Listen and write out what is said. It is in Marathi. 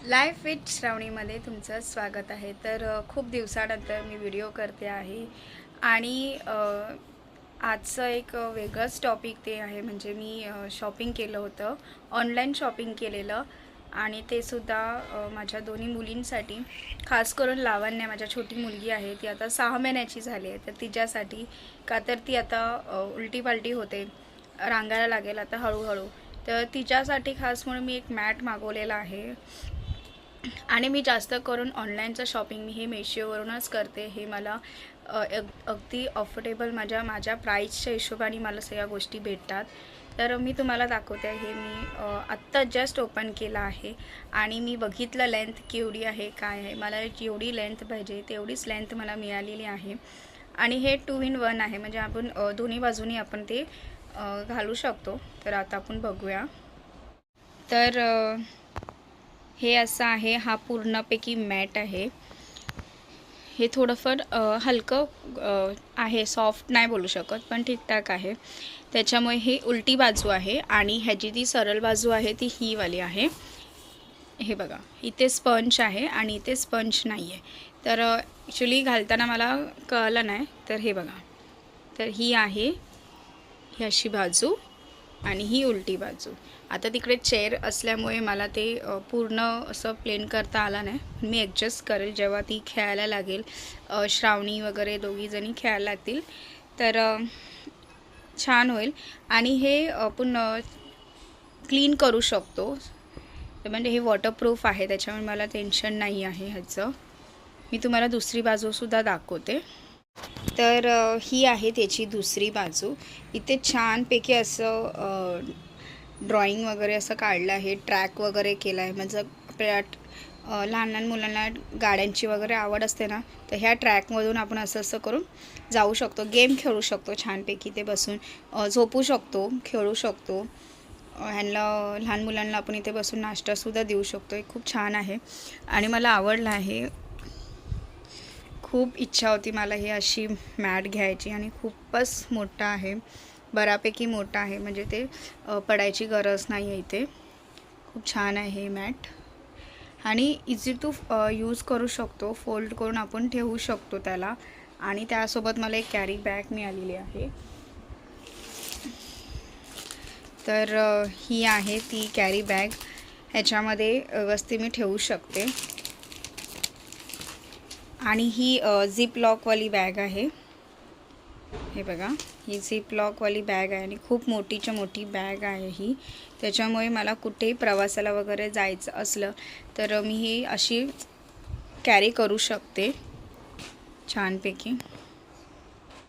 लाईफ विथ श्रावणीमध्ये तुमचं स्वागत आहे. तर खूप दिवसानंतर मी व्हिडिओ करते आहे आणि आजचं एक वेगळंच टॉपिक ते आहे. म्हणजे मी शॉपिंग केलं होतं, ऑनलाईन शॉपिंग केलेलं आणि ते सुद्धा माझ्या दोन्ही मुलींसाठी. खास करून लावण्या, माझ्या छोटी मुलगी आहे, ती आता 6 महिन्याची झाली आहे. तर तिच्यासाठी, का तर ती आता उलटी पालटी होते, रांगायला लागेल आता हळूहळू. तर तिच्यासाठी खास म्हणून मी एक मॅट मागवलेला आहे. आणि मी जास्त करून ऑनलाईनचं शॉपिंग मी हे मेशोवरूनच करते. हे मला अगदी अफोर्डेबल माझ्या प्राईसच्या हिशोबाने मला सगळ्या गोष्टी भेटतात. तर मी तुम्हाला दाखवते. हे मी आत्ता जस्ट ओपन केलं आहे आणि मी बघितलं लेंथ केवढी आहे, काय आहे. मला जेवढी लेंथ पाहिजे तेवढीच लेंथ मला मिळालेली आहे. आणि हे 2 in 1 आहे, म्हणजे आपण दोन्ही बाजूनी आपण ते घालू शकतो. तर आता आपण बघूया. तर हे असं आहे, हा पूर्णपैकी मॅट आहे. हे थोडंफार हलकं आहे, सॉफ्ट नाही बोलू शकत, पण ठीकठाक आहे. त्याच्यामुळे ही उलटी बाजू आहे आणि ह्याची ती सरळ बाजू आहे ती ही वाली आहे. हे बघा, इथे स्पंज आहे आणि इथे स्पंज नाही आहे. तर ॲक्च्युली घालताना मला कळलं नाही. तर हे बघा, तर ही आहे ही अशी बाजू आणि ही उलटी बाजू. आता तिकडे चेअर असल्यामुळे मला ते पूर्ण असं प्लेन करता आला नाही. मी ॲडजस्ट करेल जेव्हा ती खेळायला लागेल, श्रावणी वगैरे दोघीजणी खेळायला लागतील तर छान होईल. आणि हे आपण क्लीन करू शकतो, म्हणजे हे वॉटरप्रूफ आहे, त्याच्यामुळे मला टेन्शन नाही आहे ह्याचं. मी तुम्हाला दुसरी बाजूसुद्धा दाखवते. तर ही आहे त्याची दुसरी बाजू. इथे छानपैकी असं ड्रॉइंग वगैरे असं काढलं आहे, ट्रॅक वगैरे केला आहे. म्हणजे आपल्या लहान लहान मुलांना गाड्यांची वगैरे आवड असते ना, तर ह्या ट्रॅकमधून आपण असं असं करून जाऊ शकतो, गेम खेळू शकतो छानपैकी. ते बसून झोपू शकतो, खेळू शकतो. ह्यांना लहान मुलांना आपण इथे बसून नाश्तासुद्धा देऊ शकतो. हे खूप छान आहे आणि मला आवडलं आहे. खूप इच्छा होती मला ही अशी मॅट घ्यायची आणि खूपच मोठा आहे, बऱ्यापैकी मोठा आहे. म्हणजे ते पडायची गरज नाही आहे. इथे खूप छान आहे हे मॅट आणि इझी टू यूज करू शकतो. फोल्ड करून आपण ठेवू शकतो त्याला. आणि त्यासोबत मला एक कॅरी बॅग मिळालेली आहे. तर ही आहे ती कॅरी बॅग. ह्याच्यामध्ये व्यवस्थित मी ठेवू शकते. आणि ही झिप लॉकवाली बॅग आहे. हे बघा, ही झिप लॉकवाली बॅग आहे आणि खूप मोठीच्या मोठी बॅग आहे ही. त्याच्यामुळे मला कुठेही प्रवासाला वगैरे जायचं असलं तर मी ही अशी कॅरी करू शकते छानपैकी.